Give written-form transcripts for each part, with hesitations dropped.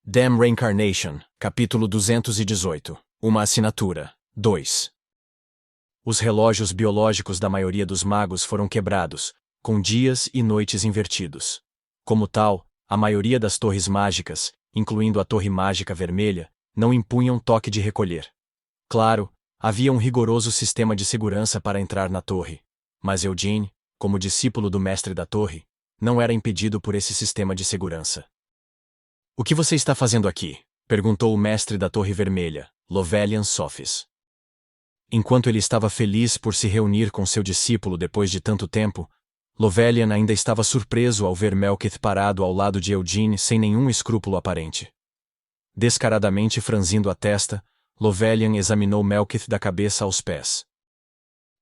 Damn Reincarnation, capítulo 218. Uma assinatura. 2. Os relógios biológicos da maioria dos magos foram quebrados, com dias e noites invertidos. Como tal, a maioria das torres mágicas, incluindo a Torre Mágica Vermelha, não impunham toque de recolher. Claro, havia um rigoroso sistema de segurança para entrar na torre, mas Eugene, como discípulo do mestre da torre, não era impedido por esse sistema de segurança. "O que você está fazendo aqui?" perguntou o mestre da Torre Vermelha, Lovelian Sophis. Enquanto ele estava feliz por se reunir com seu discípulo depois de tanto tempo, Lovelian ainda estava surpreso ao ver Melkith parado ao lado de Eugene sem nenhum escrúpulo aparente. Descaradamente franzindo a testa, Lovelian examinou Melkith da cabeça aos pés.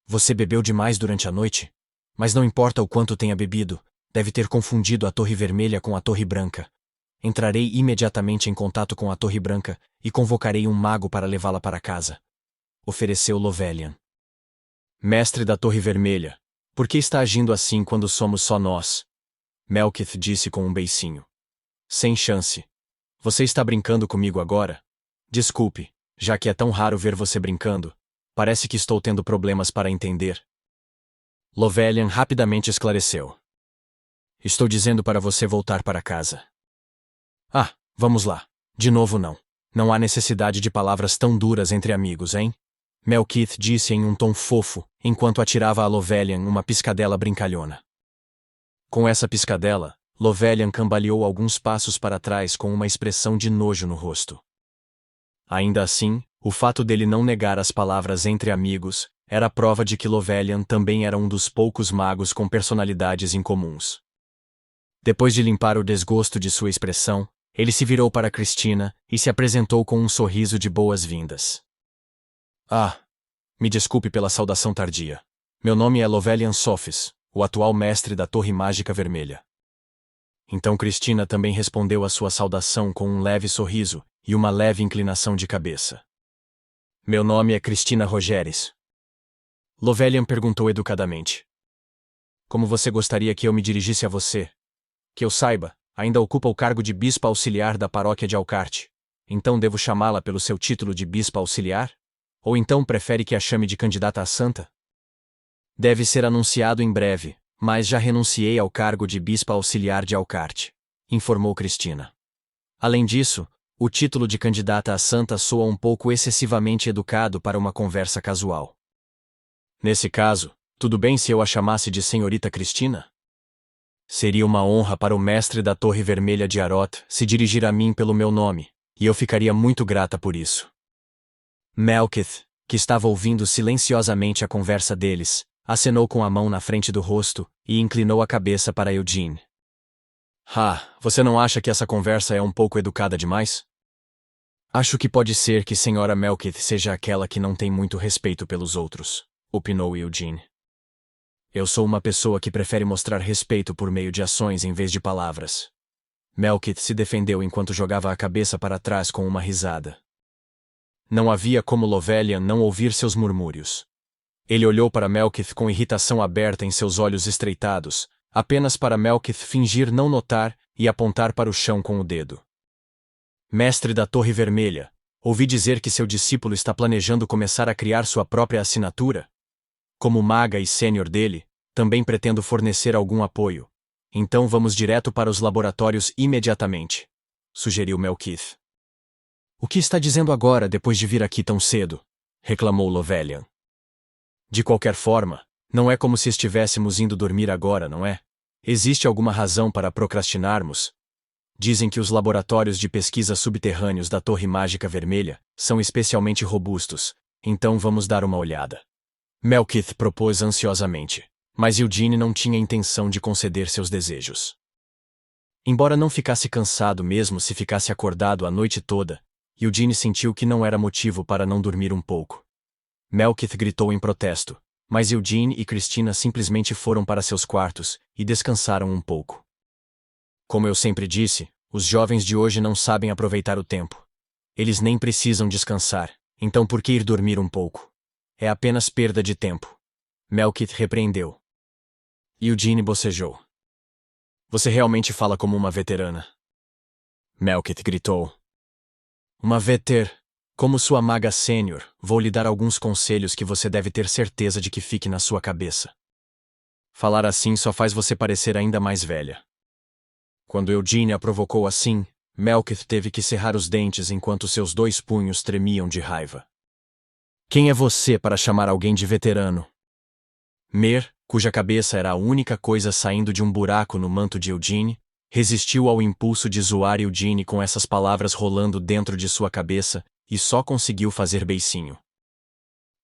"Você bebeu demais durante a noite? Mas não importa o quanto tenha bebido, deve ter confundido a Torre Vermelha com a Torre Branca. Entrarei imediatamente em contato com a Torre Branca e convocarei um mago para levá-la para casa", ofereceu Lovelian. "Mestre da Torre Vermelha, por que está agindo assim quando somos só nós?" Melkith disse com um beicinho. "Sem chance. Você está brincando comigo agora? Desculpe, já que é tão raro ver você brincando, parece que estou tendo problemas para entender." Lovelian rapidamente esclareceu. "Estou dizendo para você voltar para casa." "Ah, vamos lá. De novo não. Não há necessidade de palavras tão duras entre amigos, hein?" Melkith disse em um tom fofo, enquanto atirava a Lovelian uma piscadela brincalhona. Com essa piscadela, Lovelian cambaleou alguns passos para trás com uma expressão de nojo no rosto. Ainda assim, o fato dele não negar as palavras entre amigos era prova de que Lovelian também era um dos poucos magos com personalidades incomuns. Depois de limpar o desgosto de sua expressão, ele se virou para Cristina e se apresentou com um sorriso de boas-vindas. "Ah, me desculpe pela saudação tardia. Meu nome é Lovelian Sophis, o atual mestre da Torre Mágica Vermelha." Então Cristina também respondeu à sua saudação com um leve sorriso e uma leve inclinação de cabeça. "Meu nome é Cristina Rogeres." Lovelian perguntou educadamente. "Como você gostaria que eu me dirigisse a você? Que eu saiba, ainda ocupa o cargo de bispa auxiliar da paróquia de Alcarte. Então devo chamá-la pelo seu título de bispa auxiliar? Ou então prefere que a chame de candidata a santa?" "Deve ser anunciado em breve, mas já renunciei ao cargo de bispa auxiliar de Alcarte", informou Cristina. "Além disso, o título de candidata a santa soa um pouco excessivamente educado para uma conversa casual." "Nesse caso, tudo bem se eu a chamasse de senhorita Cristina?" "Seria uma honra para o mestre da Torre Vermelha de Arot se dirigir a mim pelo meu nome, e eu ficaria muito grata por isso." Melkith, que estava ouvindo silenciosamente a conversa deles, acenou com a mão na frente do rosto e inclinou a cabeça para Eugene. "Ah, você não acha que essa conversa é um pouco educada demais?" "Acho que pode ser que Sra. Melkith seja aquela que não tem muito respeito pelos outros", opinou Eugene. "Eu sou uma pessoa que prefere mostrar respeito por meio de ações em vez de palavras." Melkith se defendeu enquanto jogava a cabeça para trás com uma risada. Não havia como Lovelian não ouvir seus murmúrios. Ele olhou para Melkith com irritação aberta em seus olhos estreitados, apenas para Melkith fingir não notar e apontar para o chão com o dedo. "Mestre da Torre Vermelha, ouvi dizer que seu discípulo está planejando começar a criar sua própria assinatura? Como maga e sênior dele, também pretendo fornecer algum apoio. Então vamos direto para os laboratórios imediatamente", sugeriu Melkith. "O que está dizendo agora depois de vir aqui tão cedo?" reclamou Lovelian. "De qualquer forma, não é como se estivéssemos indo dormir agora, não é? Existe alguma razão para procrastinarmos? Dizem que os laboratórios de pesquisa subterrâneos da Torre Mágica Vermelha são especialmente robustos, então vamos dar uma olhada." Melkith propôs ansiosamente, mas Eugene não tinha intenção de conceder seus desejos. Embora não ficasse cansado mesmo se ficasse acordado a noite toda, Eugene sentiu que não era motivo para não dormir um pouco. Melkith gritou em protesto, mas Eugene e Cristina simplesmente foram para seus quartos e descansaram um pouco. "Como eu sempre disse, os jovens de hoje não sabem aproveitar o tempo. Eles nem precisam descansar, então por que ir dormir um pouco? É apenas perda de tempo." Melkith repreendeu. Eugene bocejou. "Você realmente fala como uma veterana." Melkith gritou. Uma veter. Como sua maga sênior, vou lhe dar alguns conselhos que você deve ter certeza de que fique na sua cabeça. Falar assim só faz você parecer ainda mais velha. Quando Eugene a provocou assim, Melkith teve que cerrar os dentes enquanto seus 2 punhos tremiam de raiva. Quem é você para chamar alguém de veterano? Mer, cuja cabeça era a única coisa saindo de um buraco no manto de Eugene, resistiu ao impulso de zoar Eugene com essas palavras rolando dentro de sua cabeça e só conseguiu fazer beicinho.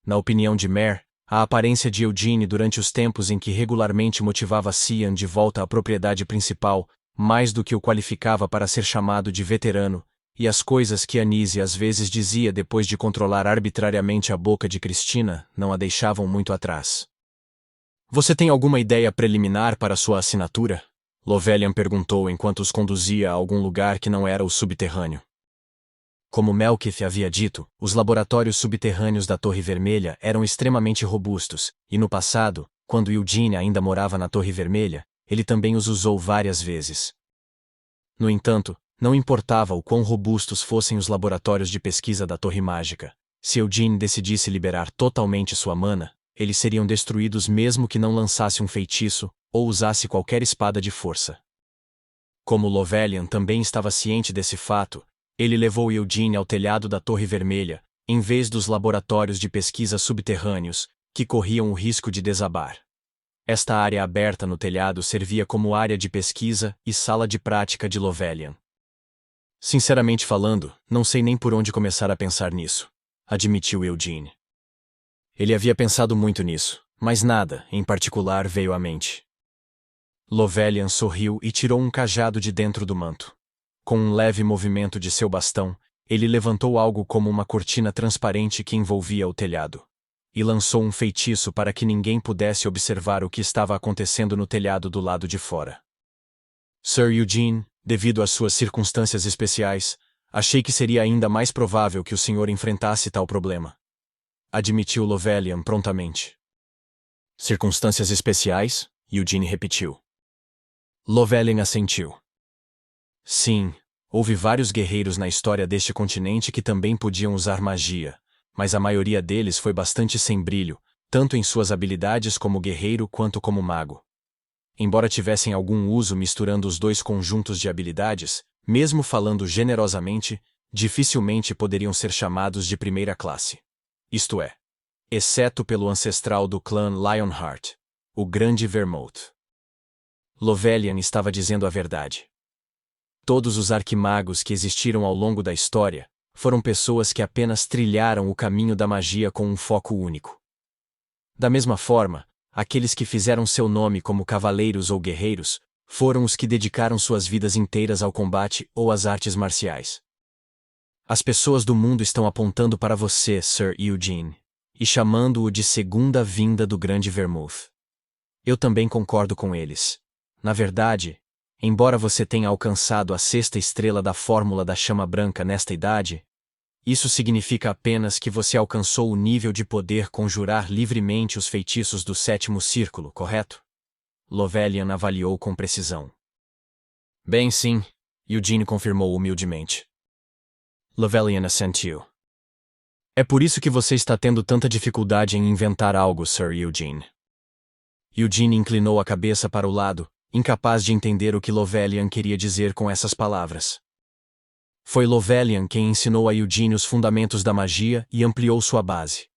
Na opinião de Mer, a aparência de Eugene durante os tempos em que regularmente motivava Cian de volta à propriedade principal, mais do que o qualificava para ser chamado de veterano, e as coisas que Anise às vezes dizia depois de controlar arbitrariamente a boca de Cristina não a deixavam muito atrás. Você tem alguma ideia preliminar para sua assinatura? Lovelian perguntou enquanto os conduzia a algum lugar que não era o subterrâneo. Como Melkith havia dito, os laboratórios subterrâneos da Torre Vermelha eram extremamente robustos, e no passado, quando Eugene ainda morava na Torre Vermelha, ele também os usou várias vezes. No entanto, não importava o quão robustos fossem os laboratórios de pesquisa da Torre Mágica, se Eugene decidisse liberar totalmente sua mana, eles seriam destruídos mesmo que não lançasse um feitiço ou usasse qualquer espada de força. Como Lovelian também estava ciente desse fato, ele levou Eugene ao telhado da Torre Vermelha, em vez dos laboratórios de pesquisa subterrâneos, que corriam o risco de desabar. Esta área aberta no telhado servia como área de pesquisa e sala de prática de Lovelian. Sinceramente falando, não sei nem por onde começar a pensar nisso, admitiu Eugene. Ele havia pensado muito nisso, mas nada, em particular, veio à mente. Lovelian sorriu e tirou um cajado de dentro do manto. Com um leve movimento de seu bastão, ele levantou algo como uma cortina transparente que envolvia o telhado. E lançou um feitiço para que ninguém pudesse observar o que estava acontecendo no telhado do lado de fora. Sir Eugene, devido às suas circunstâncias especiais, achei que seria ainda mais provável que o senhor enfrentasse tal problema. Admitiu Lovelian prontamente. Circunstâncias especiais? Eugene repetiu. Lovelian assentiu. Sim, houve vários guerreiros na história deste continente que também podiam usar magia, mas a maioria deles foi bastante sem brilho, tanto em suas habilidades como guerreiro quanto como mago. Embora tivessem algum uso misturando os dois conjuntos de habilidades, mesmo falando generosamente, dificilmente poderiam ser chamados de primeira classe. Isto é, exceto pelo ancestral do clã Lionheart, o Grande Vermouth. Lovelian estava dizendo a verdade. Todos os arquimagos que existiram ao longo da história foram pessoas que apenas trilharam o caminho da magia com um foco único. Da mesma forma, aqueles que fizeram seu nome como cavaleiros ou guerreiros foram os que dedicaram suas vidas inteiras ao combate ou às artes marciais. As pessoas do mundo estão apontando para você, Sir Eugene, e chamando-o de segunda vinda do Grande Vermouth. Eu também concordo com eles. Na verdade, embora você tenha alcançado a 6ª estrela da fórmula da chama branca nesta idade, isso significa apenas que você alcançou o nível de poder conjurar livremente os feitiços do 7º círculo, correto? Lovelian avaliou com precisão. Bem, sim, Eugene confirmou humildemente. Lovelian assentiu. É por isso que você está tendo tanta dificuldade em inventar algo, Sir Eugene. Eugene inclinou a cabeça para o lado, incapaz de entender o que Lovelian queria dizer com essas palavras. Foi Lovelian quem ensinou a Eugene os fundamentos da magia e ampliou sua base.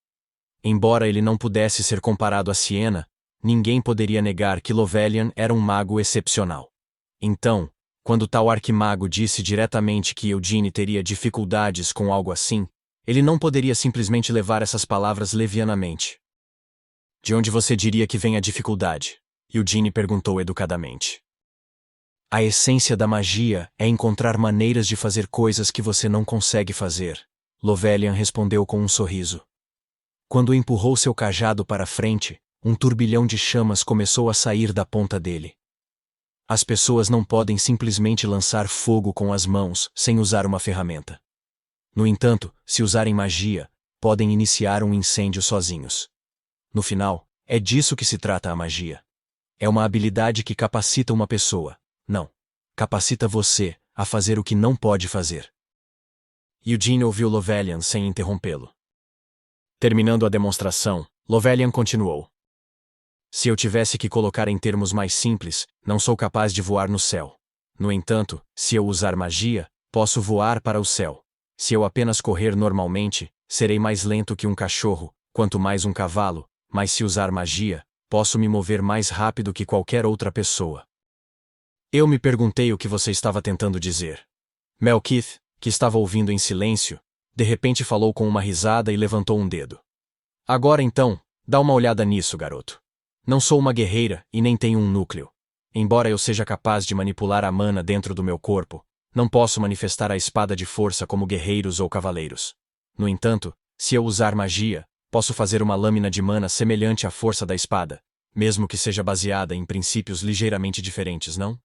Embora ele não pudesse ser comparado a Siena, ninguém poderia negar que Lovelian era um mago excepcional. Então, quando tal arquimago disse diretamente que Eugene teria dificuldades com algo assim, ele não poderia simplesmente levar essas palavras levianamente. De onde você diria que vem a dificuldade? Eugene perguntou educadamente. A essência da magia é encontrar maneiras de fazer coisas que você não consegue fazer, Lovelian respondeu com um sorriso. Quando empurrou seu cajado para frente, um turbilhão de chamas começou a sair da ponta dele. As pessoas não podem simplesmente lançar fogo com as mãos sem usar uma ferramenta. No entanto, se usarem magia, podem iniciar um incêndio sozinhos. No final, é disso que se trata a magia. É uma habilidade que capacita uma pessoa. Não. Capacita você a fazer o que não pode fazer. Eugene ouviu Lovelian sem interrompê-lo. Terminando a demonstração, Lovelian continuou. Se eu tivesse que colocar em termos mais simples, não sou capaz de voar no céu. No entanto, se eu usar magia, posso voar para o céu. Se eu apenas correr normalmente, serei mais lento que um cachorro, quanto mais um cavalo, mas se usar magia, posso me mover mais rápido que qualquer outra pessoa. Eu me perguntei o que você estava tentando dizer. Malekith, que estava ouvindo em silêncio, de repente falou com uma risada e levantou um dedo. Agora então, dá uma olhada nisso, garoto. Não sou uma guerreira e nem tenho um núcleo. Embora eu seja capaz de manipular a mana dentro do meu corpo, não posso manifestar a espada de força como guerreiros ou cavaleiros. No entanto, se eu usar magia, posso fazer uma lâmina de mana semelhante à força da espada, mesmo que seja baseada em princípios ligeiramente diferentes, não?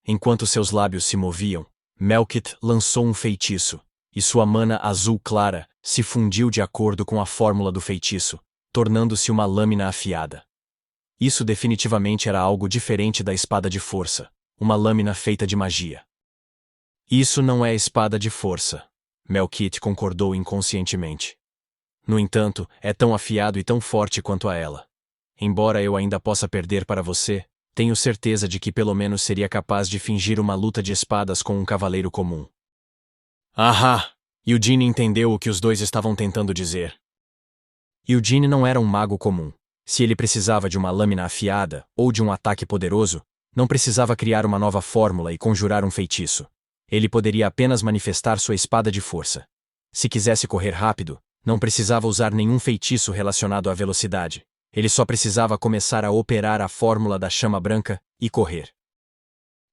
Enquanto seus lábios se moviam, Malekith lançou um feitiço, e sua mana azul clara se fundiu de acordo com a fórmula do feitiço, tornando-se uma lâmina afiada. Isso definitivamente era algo diferente da espada de força, uma lâmina feita de magia. Isso não é espada de força, Malekith concordou inconscientemente. No entanto, é tão afiado e tão forte quanto a ela. Embora eu ainda possa perder para você, tenho certeza de que pelo menos seria capaz de fingir uma luta de espadas com um cavaleiro comum. Ahá! Eugene entendeu o que os dois estavam tentando dizer. Eugene não era um mago comum. Se ele precisava de uma lâmina afiada ou de um ataque poderoso, não precisava criar uma nova fórmula e conjurar um feitiço. Ele poderia apenas manifestar sua espada de força. Se quisesse correr rápido, não precisava usar nenhum feitiço relacionado à velocidade. Ele só precisava começar a operar a fórmula da chama branca e correr.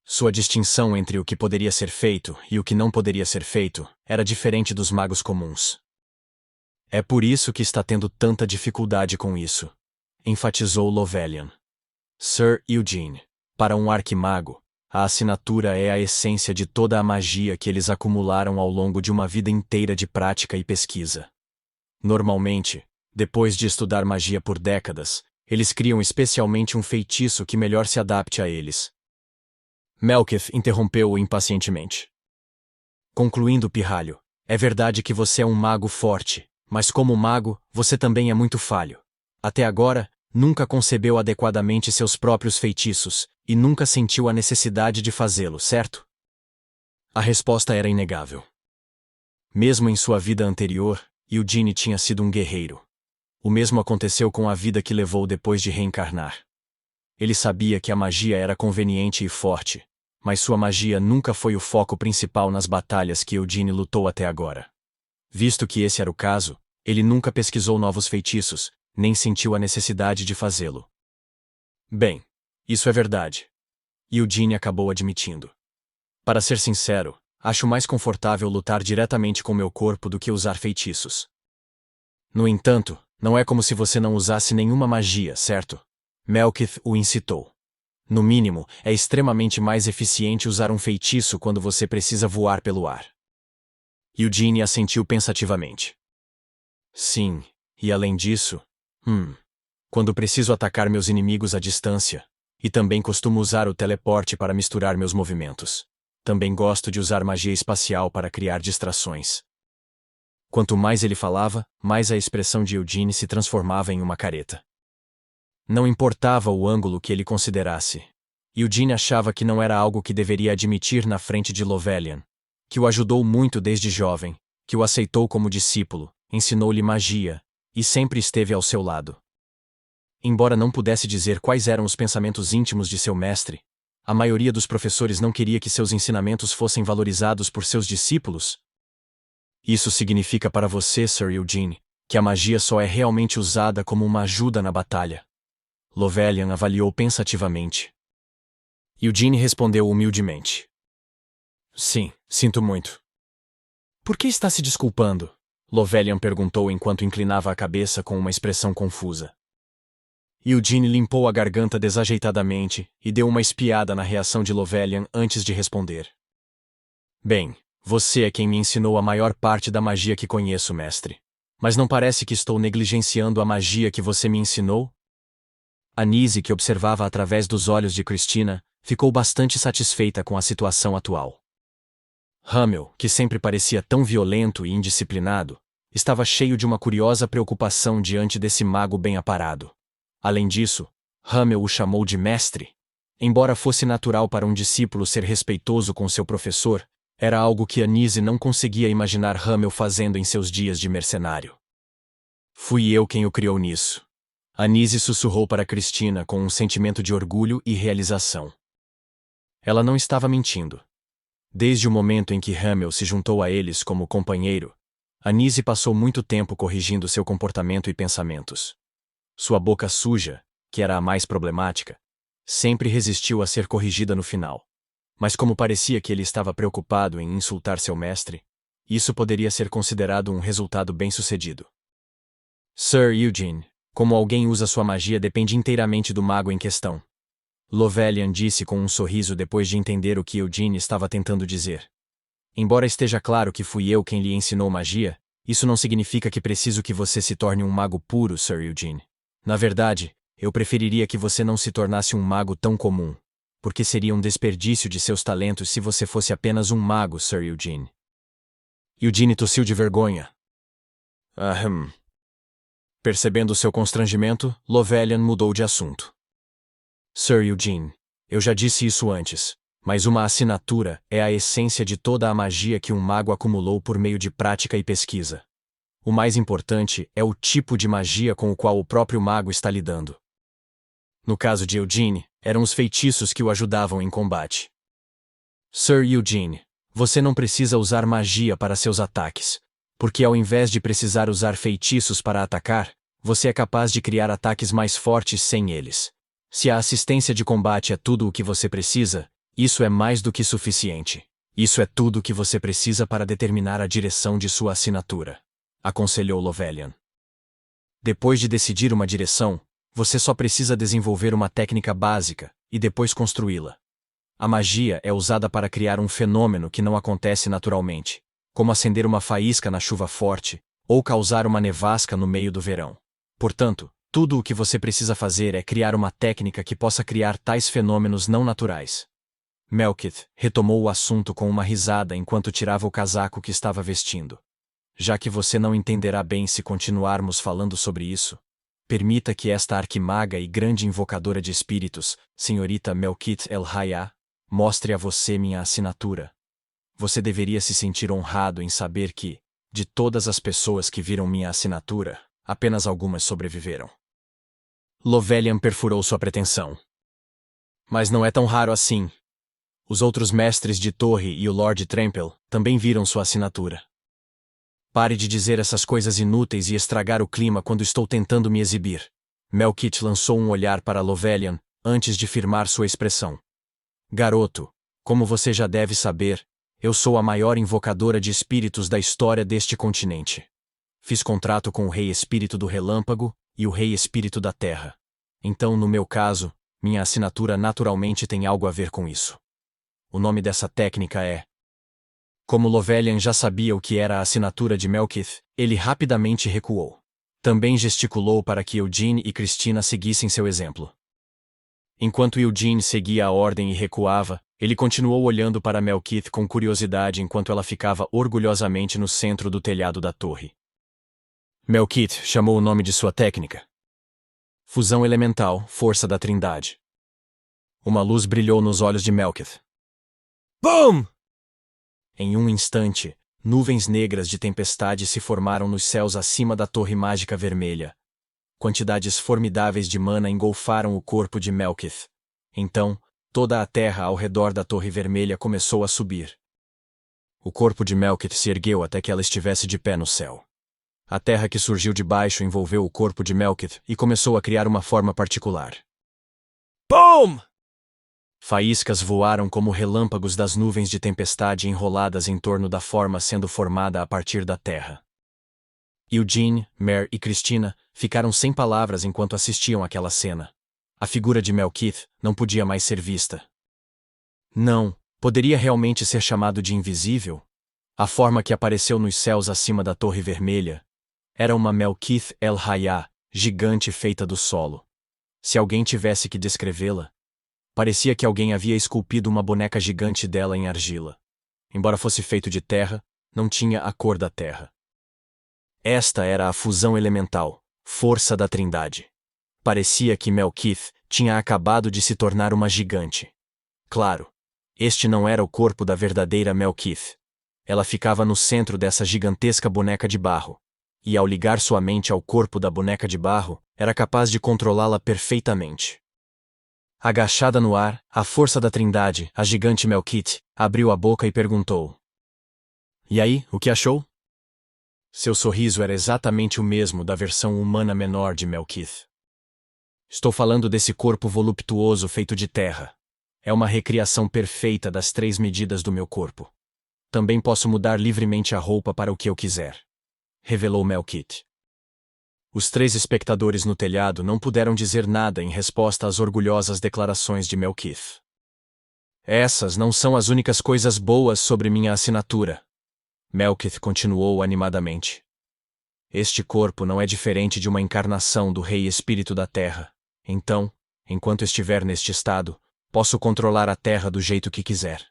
Sua distinção entre o que poderia ser feito e o que não poderia ser feito era diferente dos magos comuns. É por isso que está tendo tanta dificuldade com isso, enfatizou Lovelian. Sir Eugene, para um arquimago, a assinatura é a essência de toda a magia que eles acumularam ao longo de uma vida inteira de prática e pesquisa. Normalmente, depois de estudar magia por décadas, eles criam especialmente um feitiço que melhor se adapte a eles. Malekith interrompeu-o impacientemente. Concluindo, pirralho, é verdade que você é um mago forte, mas como mago, você também é muito falho. Até agora, nunca concebeu adequadamente seus próprios feitiços, e nunca sentiu a necessidade de fazê-lo, certo? A resposta era inegável. Mesmo em sua vida anterior, Eugene tinha sido um guerreiro. O mesmo aconteceu com a vida que levou depois de reencarnar. Ele sabia que a magia era conveniente e forte, mas sua magia nunca foi o foco principal nas batalhas que Eugene lutou até agora. Visto que esse era o caso, ele nunca pesquisou novos feitiços, nem sentiu a necessidade de fazê-lo. Bem, isso é verdade. Eugene acabou admitindo. Para ser sincero, acho mais confortável lutar diretamente com meu corpo do que usar feitiços. No entanto, não é como se você não usasse nenhuma magia, certo? Malekith o incitou. No mínimo, é extremamente mais eficiente usar um feitiço quando você precisa voar pelo ar. Eugene assentiu pensativamente. Sim, e além disso, quando preciso atacar meus inimigos à distância, e também costumo usar o teleporte para misturar meus movimentos. Também gosto de usar magia espacial para criar distrações. Quanto mais ele falava, mais a expressão de Eugene se transformava em uma careta. Não importava o ângulo que ele considerasse. Eugene achava que não era algo que deveria admitir na frente de Lovelian, que o ajudou muito desde jovem, que o aceitou como discípulo, ensinou-lhe magia, e sempre esteve ao seu lado. Embora não pudesse dizer quais eram os pensamentos íntimos de seu mestre, a maioria dos professores não queria que seus ensinamentos fossem valorizados por seus discípulos. Isso significa para você, Sir Eugene, que a magia só é realmente usada como uma ajuda na batalha. Lovelian avaliou pensativamente. Eugene respondeu humildemente. Sim, sinto muito. Por que está se desculpando? Lovelian perguntou enquanto inclinava a cabeça com uma expressão confusa. Eugene limpou a garganta desajeitadamente e deu uma espiada na reação de Lovelian antes de responder. Bem, você é quem me ensinou a maior parte da magia que conheço, mestre. Mas não parece que estou negligenciando a magia que você me ensinou? Anise, que observava através dos olhos de Christina, ficou bastante satisfeita com a situação atual. Hamel, que sempre parecia tão violento e indisciplinado, estava cheio de uma curiosa preocupação diante desse mago bem aparado. Além disso, Hamel o chamou de mestre. Embora fosse natural para um discípulo ser respeitoso com seu professor, era algo que Anise não conseguia imaginar Hamel fazendo em seus dias de mercenário. Fui eu quem o criou nisso. Anise sussurrou para Cristina com um sentimento de orgulho e realização. Ela não estava mentindo. Desde o momento em que Hamel se juntou a eles como companheiro, Anise passou muito tempo corrigindo seu comportamento e pensamentos. Sua boca suja, que era a mais problemática, sempre resistiu a ser corrigida no final. Mas como parecia que ele estava preocupado em insultar seu mestre, isso poderia ser considerado um resultado bem-sucedido. Sir Eugene, como alguém usa sua magia depende inteiramente do mago em questão. Lovelian disse com um sorriso depois de entender o que Eugene estava tentando dizer. Embora esteja claro que fui eu quem lhe ensinou magia, isso não significa que preciso que você se torne um mago puro, Sir Eugene. Na verdade, eu preferiria que você não se tornasse um mago tão comum, porque seria um desperdício de seus talentos se você fosse apenas um mago, Sir Eugene. Eugene tossiu de vergonha. Ahem. Percebendo seu constrangimento, Lovelian mudou de assunto. Sir Eugene, eu já disse isso antes, mas uma assinatura é a essência de toda a magia que um mago acumulou por meio de prática e pesquisa. O mais importante é o tipo de magia com o qual o próprio mago está lidando. No caso de Eugene, eram os feitiços que o ajudavam em combate. Sir Eugene, você não precisa usar magia para seus ataques, porque ao invés de precisar usar feitiços para atacar, você é capaz de criar ataques mais fortes sem eles. Se a assistência de combate é tudo o que você precisa, isso é mais do que suficiente. Isso é tudo o que você precisa para determinar a direção de sua assinatura, aconselhou Lovelian. Depois de decidir uma direção, você só precisa desenvolver uma técnica básica e depois construí-la. A magia é usada para criar um fenômeno que não acontece naturalmente, como acender uma faísca na chuva forte ou causar uma nevasca no meio do verão. Portanto, tudo o que você precisa fazer é criar uma técnica que possa criar tais fenômenos não naturais. Melkith retomou o assunto com uma risada enquanto tirava o casaco que estava vestindo. Já que você não entenderá bem se continuarmos falando sobre isso, permita que esta arquimaga e grande invocadora de espíritos, senhorita Melkith El-Haya, mostre a você minha assinatura. Você deveria se sentir honrado em saber que, de todas as pessoas que viram minha assinatura, apenas algumas sobreviveram. Lovelian perfurou sua pretensão. Mas não é tão raro assim. Os outros mestres de torre e o Lord Trample também viram sua assinatura. Pare de dizer essas coisas inúteis e estragar o clima quando estou tentando me exibir. Melkith lançou um olhar para Lovelian, antes de firmar sua expressão. Garoto, como você já deve saber, eu sou a maior invocadora de espíritos da história deste continente. Fiz contrato com o Rei Espírito do Relâmpago e o Rei Espírito da Terra. Então, no meu caso, minha assinatura naturalmente tem algo a ver com isso. O nome dessa técnica é... Como Lovelian já sabia o que era a assinatura de Melkith, ele rapidamente recuou. Também gesticulou para que Eugene e Cristina seguissem seu exemplo. Enquanto Eugene seguia a ordem e recuava, ele continuou olhando para Melkith com curiosidade enquanto ela ficava orgulhosamente no centro do telhado da torre. Melkith chamou o nome de sua técnica. Fusão elemental, força da Trindade. Uma luz brilhou nos olhos de Melkith. BOOM! Em um instante, nuvens negras de tempestade se formaram nos céus acima da Torre Mágica Vermelha. Quantidades formidáveis de mana engolfaram o corpo de Melkith. Então, toda a terra ao redor da Torre Vermelha começou a subir. O corpo de Melkith se ergueu até que ela estivesse de pé no céu. A terra que surgiu de baixo envolveu o corpo de Melkith e começou a criar uma forma particular. BOOM! Faíscas voaram como relâmpagos das nuvens de tempestade enroladas em torno da forma sendo formada a partir da terra. Eugene, Mare e Cristina ficaram sem palavras enquanto assistiam àquela cena. A figura de Melkith não podia mais ser vista. Não, poderia realmente ser chamado de invisível? A forma que apareceu nos céus acima da Torre Vermelha era uma Melkith El-Haya, gigante feita do solo. Se alguém tivesse que descrevê-la, parecia que alguém havia esculpido uma boneca gigante dela em argila. embora fosse feito de terra, não tinha a cor da terra. Esta era a fusão elemental, força da Trindade. Parecia que Melkith tinha acabado de se tornar uma gigante. Claro, este não era o corpo da verdadeira Melkith. Ela ficava no centro dessa gigantesca boneca de barro, e ao ligar sua mente ao corpo da boneca de barro, era capaz de controlá-la perfeitamente. Agachada no ar, a força da Trindade, a gigante Melkith, abriu a boca e perguntou: "E aí, o que achou?" Seu sorriso era exatamente o mesmo da versão humana menor de Melkith. "Estou falando desse corpo voluptuoso feito de terra. É uma recriação perfeita das 3 medidas do meu corpo. Também posso mudar livremente a roupa para o que eu quiser", revelou Melkith. Os 3 espectadores no telhado não puderam dizer nada em resposta às orgulhosas declarações de Melkith. "Essas não são as únicas coisas boas sobre minha assinatura", Melkith continuou animadamente. "Este corpo não é diferente de uma encarnação do Rei Espírito da Terra. Então, enquanto estiver neste estado, posso controlar a Terra do jeito que quiser.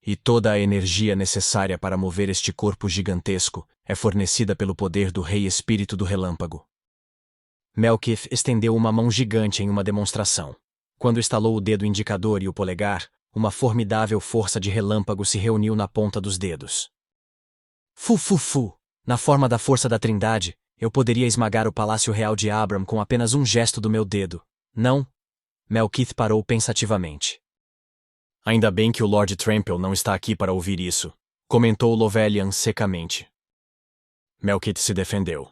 E toda a energia necessária para mover este corpo gigantesco é fornecida pelo poder do Rei Espírito do Relâmpago." Melkith estendeu uma mão gigante em uma demonstração. Quando estalou o dedo indicador e o polegar, uma formidável força de relâmpago se reuniu na ponta dos dedos. Fu! Na forma da força da Trindade, eu poderia esmagar o Palácio Real de Abram com apenas um gesto do meu dedo. Não? Melkith parou pensativamente. "Ainda bem que o Lord Trample não está aqui para ouvir isso", comentou Lovelian secamente. Melkith se defendeu.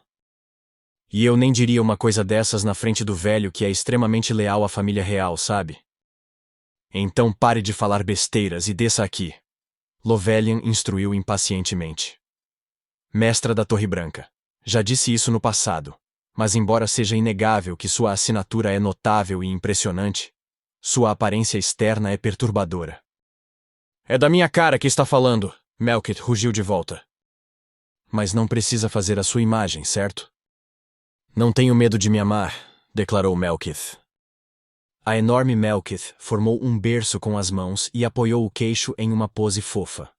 "E eu nem diria uma coisa dessas na frente do velho que é extremamente leal à família real, sabe? Então pare de falar besteiras e desça aqui", Lovelian instruiu impacientemente. "Mestra da Torre Branca, já disse isso no passado, mas embora seja inegável que sua assinatura é notável e impressionante, sua aparência externa é perturbadora." "É da minha cara que está falando", Melkith rugiu de volta. "Mas não precisa fazer a sua imagem, certo?" "Não tenho medo de me amar", declarou Melkith. A enorme Melkith formou um berço com as mãos e apoiou o queixo em uma pose fofa.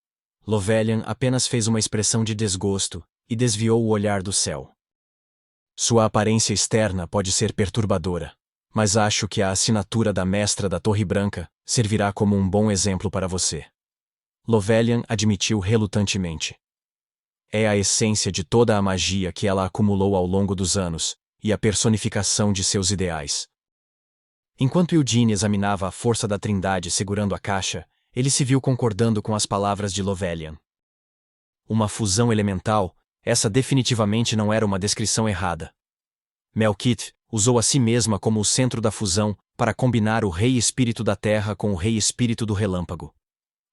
Lovelian apenas fez uma expressão de desgosto e desviou o olhar do céu. "Sua aparência externa pode ser perturbadora, mas acho que a assinatura da Mestra da Torre Branca servirá como um bom exemplo para você", Lovelian admitiu relutantemente. "É a essência de toda a magia que ela acumulou ao longo dos anos e a personificação de seus ideais." Enquanto Eugene examinava a força da Trindade segurando a caixa, ele se viu concordando com as palavras de Lovelian. Uma fusão elemental, essa definitivamente não era uma descrição errada. Melkith usou a si mesma como o centro da fusão para combinar o Rei Espírito da Terra com o Rei Espírito do Relâmpago.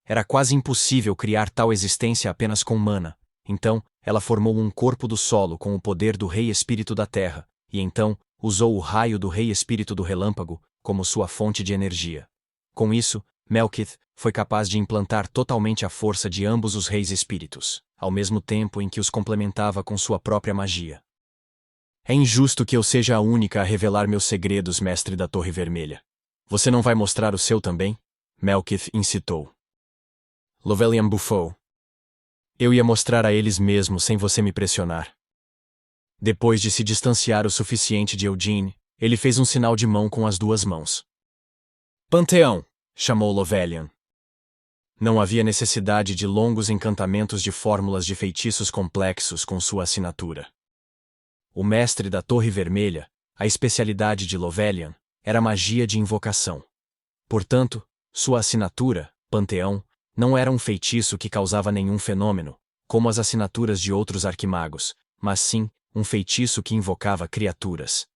Era quase impossível criar tal existência apenas com mana, então ela formou um corpo do solo com o poder do Rei Espírito da Terra, e então usou o raio do Rei Espírito do Relâmpago como sua fonte de energia. Com isso, Melkith foi capaz de implantar totalmente a força de ambos os reis espíritos, ao mesmo tempo em que os complementava com sua própria magia. "É injusto que eu seja a única a revelar meus segredos, mestre da Torre Vermelha. Você não vai mostrar o seu também?" Melkith incitou. Lovelian bufou. "Eu ia mostrar a eles mesmo sem você me pressionar." Depois de se distanciar o suficiente de Eugene, ele fez um sinal de mão com as 2 mãos. "Panteão", chamou Lovelian. Não havia necessidade de longos encantamentos de fórmulas de feitiços complexos com sua assinatura. O mestre da Torre Vermelha, a especialidade de Lovelian, era magia de invocação. Portanto, sua assinatura, Panteão, não era um feitiço que causava nenhum fenômeno, como as assinaturas de outros arquimagos, mas sim um feitiço que invocava criaturas.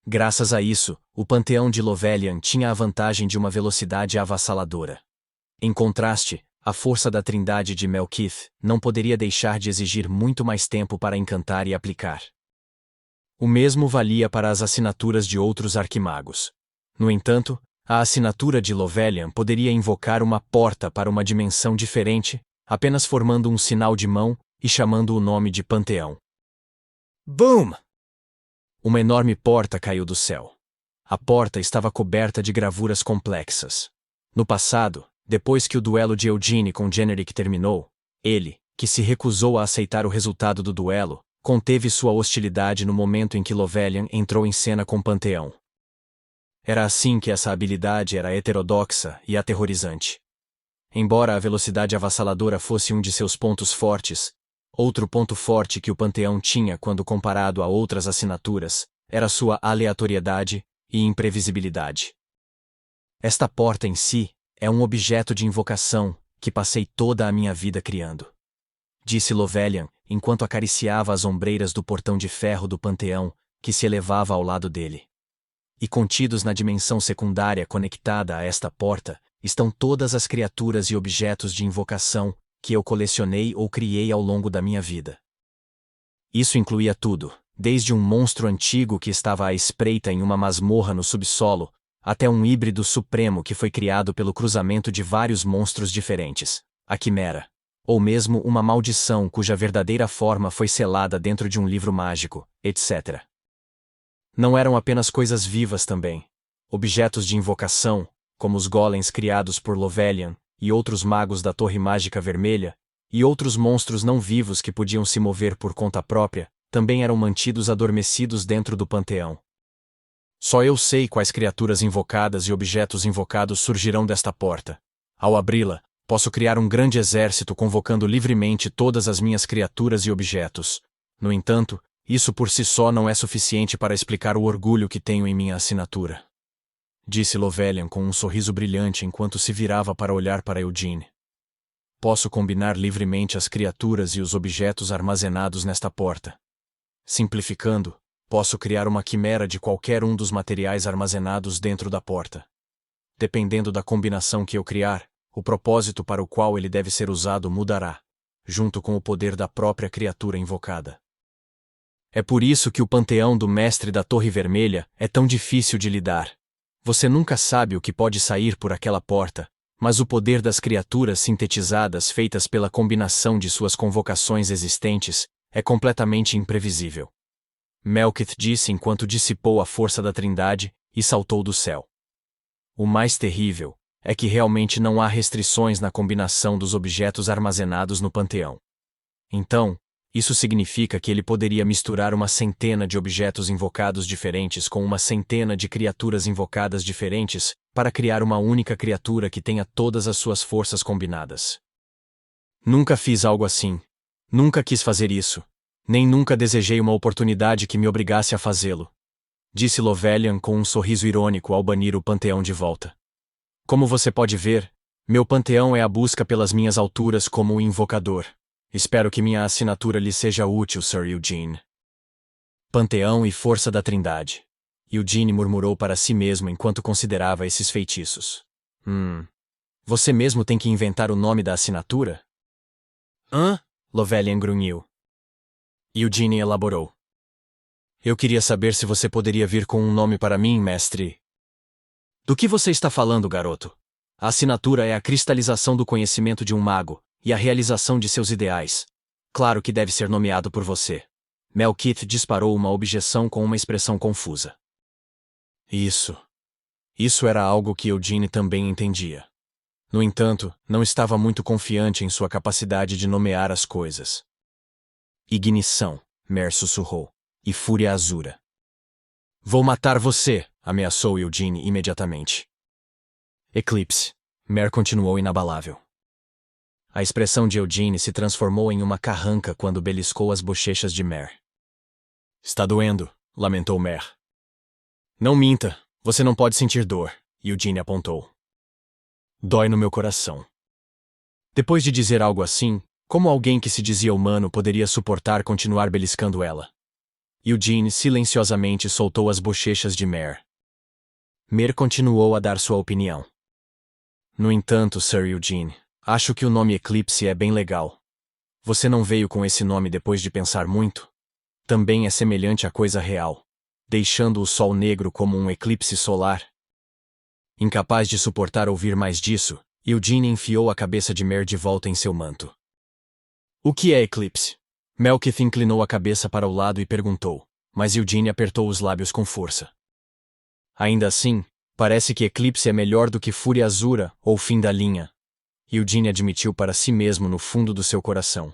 Graças a isso, o Panteão de Lovelian tinha a vantagem de uma velocidade avassaladora. Em contraste, a força da Trindade de Melkith não poderia deixar de exigir muito mais tempo para encantar e aplicar. O mesmo valia para as assinaturas de outros arquimagos. No entanto, a assinatura de Lovelian poderia invocar uma porta para uma dimensão diferente, apenas formando um sinal de mão e chamando o nome de Panteão. Boom! Uma enorme porta caiu do céu. A porta estava coberta de gravuras complexas. No passado, Depois que o duelo de Eugene com Generic terminou, ele, que se recusou a aceitar o resultado do duelo, conteve sua hostilidade no momento em que Lovelian entrou em cena com Panteão. Era assim que essa habilidade era heterodoxa e aterrorizante. Embora a velocidade avassaladora fosse um de seus pontos fortes, outro ponto forte que o Panteão tinha quando comparado a outras assinaturas era sua aleatoriedade e imprevisibilidade. Esta porta em si é um objeto de invocação que passei toda a minha vida criando, disse Lovelian enquanto acariciava as ombreiras do portão de ferro do Panteão que se elevava ao lado dele. E contidos na dimensão secundária conectada a esta porta estão todas as criaturas e objetos de invocação que eu colecionei ou criei ao longo da minha vida. Isso incluía tudo, desde um monstro antigo que estava à espreita em uma masmorra no subsolo, até um híbrido supremo que foi criado pelo cruzamento de vários monstros diferentes, a Quimera, ou mesmo uma maldição cuja verdadeira forma foi selada dentro de um livro mágico, etc. Não eram apenas coisas vivas também. Objetos de invocação, como os golems criados por Lovelian e outros magos da Torre Mágica Vermelha, e outros monstros não vivos que podiam se mover por conta própria, também eram mantidos adormecidos dentro do Panteão. Só eu sei quais criaturas invocadas e objetos invocados surgirão desta porta. Ao abri-la, posso criar um grande exército convocando livremente todas as minhas criaturas e objetos. No entanto, isso por si só não é suficiente para explicar o orgulho que tenho em minha assinatura, disse Lovelian com um sorriso brilhante enquanto se virava para olhar para Eugene. Posso combinar livremente as criaturas e os objetos armazenados nesta porta. Simplificando, posso criar uma quimera de qualquer um dos materiais armazenados dentro da porta. Dependendo da combinação que eu criar, o propósito para o qual ele deve ser usado mudará, junto com o poder da própria criatura invocada. É por isso que o Panteão do Mestre da Torre Vermelha é tão difícil de lidar. Você nunca sabe o que pode sair por aquela porta, mas o poder das criaturas sintetizadas feitas pela combinação de suas convocações existentes é completamente imprevisível. Melkith disse enquanto dissipou a força da Trindade e saltou do céu. O mais terrível é que realmente não há restrições na combinação dos objetos armazenados no Panteão. Então, isso significa que ele poderia misturar uma centena de objetos invocados diferentes com uma centena de criaturas invocadas diferentes para criar uma única criatura que tenha todas as suas forças combinadas. Nunca fiz algo assim. Nunca quis fazer isso. Nem nunca desejei uma oportunidade que me obrigasse a fazê-lo, disse Lovelian com um sorriso irônico ao banir o Panteão de volta. Como você pode ver, meu Panteão é a busca pelas minhas alturas como um invocador. Espero que minha assinatura lhe seja útil, Sir Eugene. Panteão e força da Trindade. Eugene murmurou para si mesmo enquanto considerava esses feitiços. Você mesmo tem que inventar o nome da assinatura? Hã? Lovelian grunhiu. Eugene elaborou. Eu queria saber se você poderia vir com um nome para mim, mestre. Do que você está falando, garoto? A assinatura é a cristalização do conhecimento de um mago e a realização de seus ideais. Claro que deve ser nomeado por você. Melkith disparou uma objeção com uma expressão confusa. Isso era algo que Eugene também entendia. No entanto, não estava muito confiante em sua capacidade de nomear as coisas. Ignição, Mer sussurrou, e Fúria Azura. Vou matar você, ameaçou Eugene imediatamente. Eclipse, Mer continuou inabalável. A expressão de Eugene se transformou em uma carranca quando beliscou as bochechas de Mer. Está doendo, lamentou Mer. Não minta, você não pode sentir dor, Eugene apontou. Dói no meu coração. Depois de dizer algo assim, como alguém que se dizia humano poderia suportar continuar beliscando ela? Eugene silenciosamente soltou as bochechas de Mer. Mer continuou a dar sua opinião. No entanto, Sir Eugene, acho que o nome Eclipse é bem legal. Você não veio com esse nome depois de pensar muito? Também é semelhante à coisa real, deixando o sol negro como um eclipse solar. Incapaz de suportar ouvir mais disso, Eugene enfiou a cabeça de Mer de volta em seu manto. O que é eclipse? Melkith inclinou a cabeça para o lado e perguntou, mas Eugene apertou os lábios com força. Ainda assim, parece que eclipse é melhor do que Fúria Azura ou Fim da Linha, Eugene admitiu para si mesmo no fundo do seu coração.